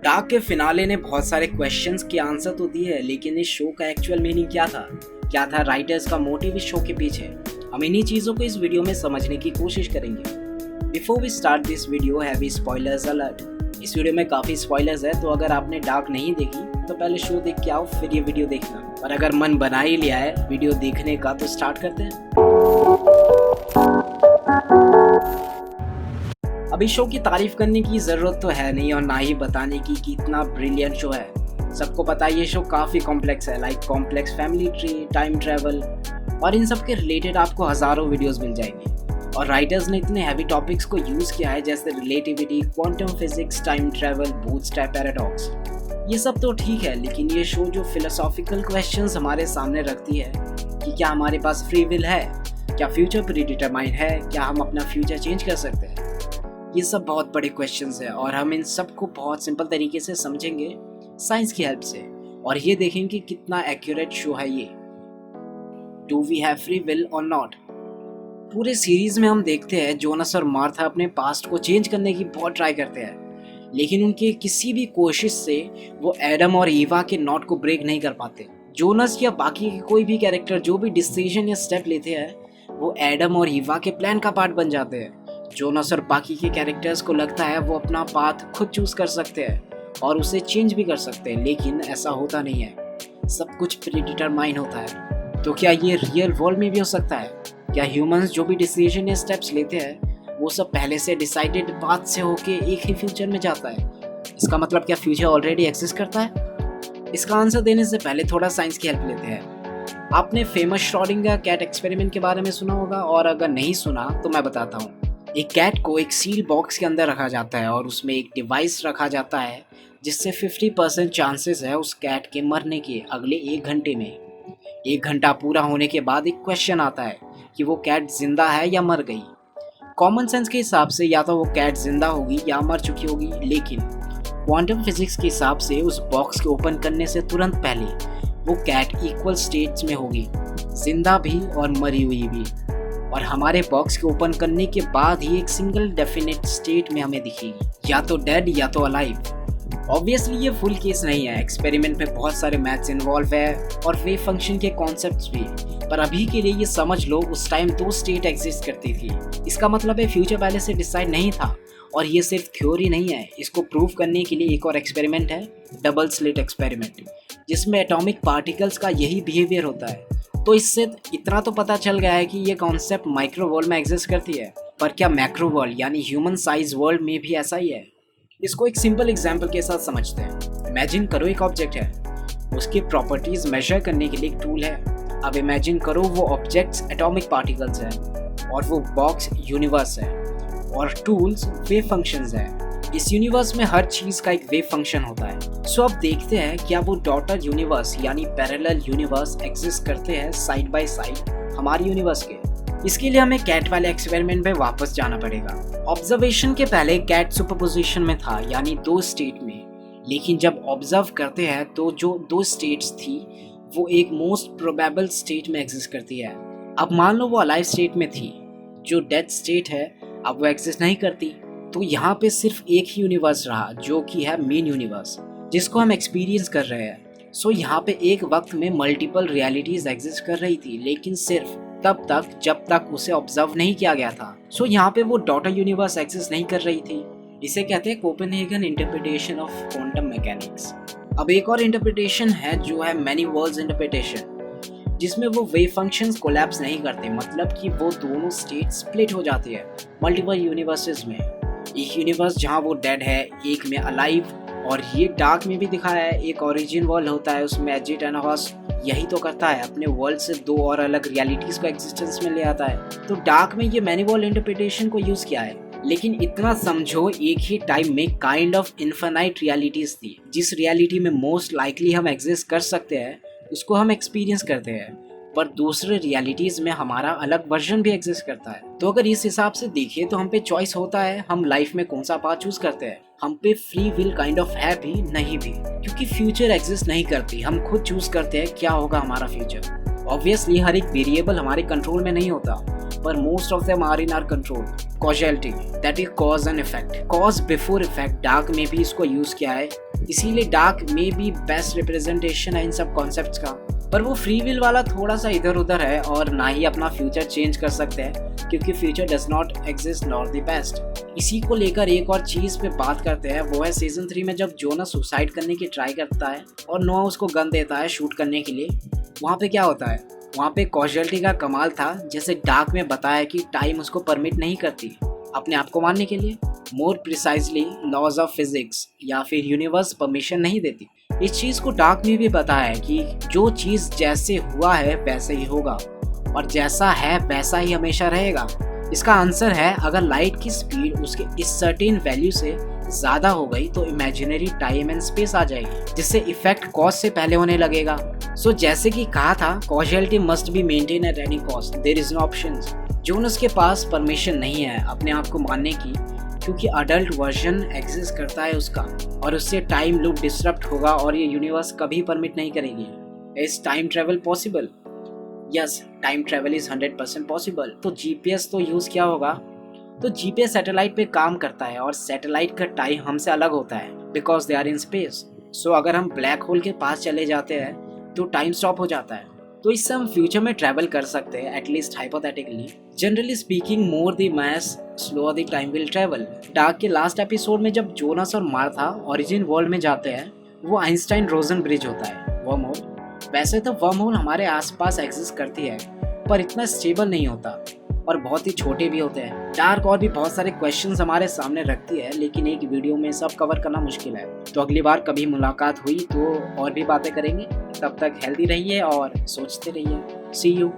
Dark के finale ने बहुत सारे क्वेश्चंस के आंसर तो दिए है, लेकिन इस शो का एक्चुअल मीनिंग क्या था राइटर्स का मोटिव इस शो के पीछे। हम इन्हीं चीज़ों को इस वीडियो में समझने की कोशिश करेंगे। Before we start this video heavy spoilers alert. इस वीडियो में काफ़ी स्पॉयलर्स है, तो अगर आपने डार्क नहीं देखी तो पहले शो देख के आओ, फिर ये वीडियो देखना। और अगर मन बना ही लिया है वीडियो देखने का तो स्टार्ट करते हैं। अब इस शो की तारीफ करने की ज़रूरत तो है नहीं और ना ही बताने की कि इतना ब्रिलियंट शो है। सबको पता है ये शो काफ़ी कॉम्प्लेक्स है, like complex family tree, time travel और इन सब के रिलेटेड आपको हज़ारों वीडियोस मिल जाएंगे। और राइटर्स ने इतने हैवी टॉपिक्स को यूज़ किया है जैसे relativity, quantum physics, time travel, bootstrap paradox. ये सब तो ठीक है, लेकिन ये शो जो फिलोसॉफिकल क्वेश्चंस हमारे सामने रखती है कि क्या हमारे पास फ्री विल है, क्या फ्यूचर प्रीडिटरमाइंड है, क्या हम अपना फ्यूचर चेंज कर सकते हैं, ये सब बहुत बड़े क्वेश्चंस हैं। और हम इन सब को बहुत सिंपल तरीके से समझेंगे साइंस की हेल्प से, और ये देखेंगे कितना एक्यूरेट शो है ये। Do we have free will और नॉट। पूरे सीरीज में हम देखते हैं जोनस और मार्था अपने पास्ट को चेंज करने की बहुत ट्राई करते हैं, लेकिन उनके किसी भी कोशिश से वो एडम और ईवा के नॉट को ब्रेक नहीं कर पाते। जोनस या बाकी के कोई भी कैरेक्टर जो भी डिसीजन या स्टेप लेते हैं वो एडम और ईवा के प्लान का पार्ट बन जाते हैं। जोनस और बाकी के कैरेक्टर्स को लगता है वो अपना पाथ खुद चूज कर सकते हैं और उसे चेंज भी कर सकते हैं, लेकिन ऐसा होता नहीं है। सब कुछ प्रीडिटरमाइन होता है। तो क्या ये रियल वर्ल्ड में भी हो सकता है? क्या ह्यूमंस जो भी डिसीजन या स्टेप्स लेते हैं वो सब पहले से डिसाइडेड पाथ से होके एक ही फ्यूचर में जाता है? इसका मतलब क्या फ्यूचर ऑलरेडी एग्जिस्ट करता है? इसका आंसर देने से पहले थोड़ा साइंस की हेल्प लेते हैं। आपने फेमस श्रोडिंगर कैट एक्सपेरिमेंट के बारे में सुना होगा, और अगर नहीं सुना तो मैं बताता हूँ। एक कैट को एक सील बॉक्स के अंदर रखा जाता है और उसमें एक डिवाइस रखा जाता है जिससे 50% चांसेस है उस कैट के मरने के अगले 1 घंटे में। 1 घंटा पूरा होने के बाद एक क्वेश्चन आता है कि वो कैट जिंदा है या मर गई। कॉमन सेंस के हिसाब से या तो वो कैट जिंदा होगी या मर चुकी होगी, लेकिन क्वांटम फिजिक्स के हिसाब से उस बॉक्स के ओपन करने से तुरंत पहले वो कैट इक्वल स्टेट्स में होगी, जिंदा भी और मरी हुई भी। और हमारे बॉक्स के ओपन करने के बाद ही एक सिंगल डेफिनेट स्टेट में हमें दिखेगी, या तो डेड या तो अलाइव। ऑब्वियसली ये फुल केस नहीं है, एक्सपेरिमेंट में बहुत सारे मैथ्स इन्वॉल्व है और वेव फंक्शन के कॉन्सेप्ट्स भी, पर अभी के लिए ये समझ लो उस टाइम 2 स्टेट एग्जिस्ट करती थी। इसका मतलब है फ्यूचर पहले से डिसाइड नहीं था। और ये सिर्फ थ्योरी नहीं है, इसको प्रूव करने के लिए एक और एक्सपेरिमेंट है, डबल स्लिट एक्सपेरिमेंट, जिसमें एटॉमिक पार्टिकल्स का यही बिहेवियर होता है। तो इससे इतना तो पता चल गया है कि ये कॉन्सेप्ट माइक्रो वर्ल्ड में एग्जिस्ट करती है, पर क्या मैक्रो वर्ल्ड यानी ह्यूमन साइज वर्ल्ड में भी ऐसा ही है? इसको एक सिंपल एग्जांपल के साथ समझते हैं। इमेजिन करो एक ऑब्जेक्ट है, उसकी प्रॉपर्टीज मेजर करने के लिए एक टूल है। अब इमेजिन करो वो ऑब्जेक्ट्स एटॉमिक पार्टिकल्स हैं और वो बॉक्स यूनिवर्स है और टूल्स वेव फंक्शंस हैं। इस यूनिवर्स में हर चीज का एक वेव फंक्शन होता है। सो अब देखते हैं क्या वो डॉटर यूनिवर्स यानी पैरेलल यूनिवर्स एग्जिस्ट करते हैं साइड बाय साइड हमारे यूनिवर्स के। इसके लिए हमें कैट वाले एक्सपेरिमेंट में वापस जाना पड़ेगा। ऑब्जर्वेशन के पहले कैट सुपरपोजिशन में था, यानी 2 स्टेट में, लेकिन जब ऑब्जर्व करते हैं तो जो 2 स्टेट्स थी वो एक मोस्ट प्रोबेबल स्टेट में एग्जिस्ट करती है। अब मान लो वो अलाइव स्टेट में थी, जो डेड स्टेट है अब वो एग्जिस्ट नहीं करती। तो यहाँ पे सिर्फ एक ही यूनिवर्स रहा जो कि है मेन यूनिवर्स, जिसको हम एक्सपीरियंस कर रहे हैं। सो यहाँ पे एक वक्त में मल्टीपल रियलिटीज एग्जिस्ट कर रही थी, लेकिन सिर्फ तब तक जब तक उसे ऑब्जर्व नहीं किया गया था। सो यहाँ पे वो डॉटर यूनिवर्स एग्जिस्ट नहीं कर रही थी। इसे कहते हैं Copenhagen interpretation of quantum mechanics. अब एक और इंटरप्रिटेशन है जो है मैनी वर्ल्ड्स इंटरप्रिटेशन, जिसमें वो वेव फंक्शंस कोलैप्स नहीं करते, मतलब कि वो दोनों स्टेट स्प्लिट हो जाती है मल्टीपल यूनिवर्सेस में। एक यूनिवर्स जहाँ वो डेड है, एक में अलाइव, और ये डार्क में भी दिखाया है। एक ओरिजिन वर्ल्ड होता है, उसमें एजिट एंड हॉस यही तो करता है, अपने वर्ल्ड से 2 और अलग रियलिटीज को एग्जिस्टेंस में ले आता है। तो डार्क में ये मैनी वर्ल्ड इंटरप्रिटेशन को यूज किया है, लेकिन इतना समझो एक ही टाइम में काइंड ऑफ इन्फिनाइट रियलिटीज थी। जिस रियलिटी में मोस्ट लाइकली हम एग्जिस्ट कर सकते हैं उसको हम एक्सपीरियंस करते हैं, पर दूसरे रियलिटीज में हमारा अलग वर्जन भी एग्जिस्ट करता है। तो अगर इस हिसाब से देखें तो हम पे चॉइस होता है हम लाइफ में कौन सा पाथ चूज करते हैं। हम पे फ्री विल काइंड ऑफ है भी नहीं भी, क्योंकि फ्यूचर एग्जिस्ट नहीं करती, हम खुद चूज करते हैं क्या होगा हमारा फ्यूचर। ऑब्वियसली हर एक वेरिएबल हमारे कंट्रोल में नहीं होता, पर most of them are in our control. Causality, that is cause and effect, cause before effect, Dark में भी इसको यूज किया है, इसीलिए डार्क में भी बेस्ट रिप्रेजेंटेशन है इन सब कॉन्सेप्ट्स का। पर वो फ्री विल वाला थोड़ा सा इधर उधर है और ना ही अपना फ्यूचर चेंज कर सकते हैं, क्योंकि future does not exist not the best. इसी को लेकर एक और चीज़ पे बात करते हैं, वो है सीजन 3 में जब जोनस सुसाइड करने की ट्राई करता है और नोआ उसको गन देता है शूट करने के लिए। वहाँ पे क्या होता है, वहाँ पे कॉजैलिटी का कमाल था, जैसे डार्क में बताया कि टाइम उसको परमिट नहीं करती अपने आप को मारने के लिए, more precisely laws of physics या फिर यूनिवर्स परमिशन नहीं देती। इस चीज़ को डार्क में भी बताया है कि जो चीज़ जैसे हुआ है वैसे ही होगा और जैसा है वैसा ही हमेशा रहेगा। इसका आंसर है, अगर लाइट की स्पीड उसके इस सर्टेन वैल्यू से ज़्यादा हो गई तो इमेजिनरी टाइम एंड स्पेस आ जाएगी, जिससे इफेक्ट कॉज से पहले होने लगेगा। सो जैसे कि कहा था, causality must be maintained at any cost, there is no options. Jonas के पास परमिशन नहीं है अपने आप को मारने की, क्योंकि अडल्ट वर्जन एग्जिस्ट करता है उसका और उससे टाइम लूप डिस्टर्ब होगा और ये यूनिवर्स कभी परमिट नहीं करेगी। Is time travel possible? Yes, time travel is 100% possible. तो जीपीएस तो यूज़ किया होगा, तो जीपीएस सैटेलाइट पे काम करता है और सैटेलाइट का टाइम हमसे अलग होता है because they are in space. So अगर हम ब्लैक होल के पास चले जाते हैं तो टाइम स्टॉप हो जाता है, तो इससे हम फ्यूचर में ट्रैवल कर सकते हैं, at least hypothetically. Generally speaking, more the mass slower the time will travel. Dark के लास्ट एपिसोड में जब जोनस और मार्था ओरिजिन वर्ल्ड में जाते हैं, वो आइंस्टाइन रोजन ब्रिज होता है, वर्म होल। वैसे तो वर्म होल हमारे आसपास एग्जिस्ट करती है, पर इतना स्टेबल नहीं होता और बहुत ही छोटे भी होते हैं। डार्क और भी बहुत सारे क्वेश्चंस हमारे सामने रखती है, लेकिन एक वीडियो में सब कवर करना मुश्किल है। तो अगली बार कभी मुलाकात हुई तो और भी बातें करेंगे। तब तक हेल्दी रहिए और सोचते रहिए। सी यू।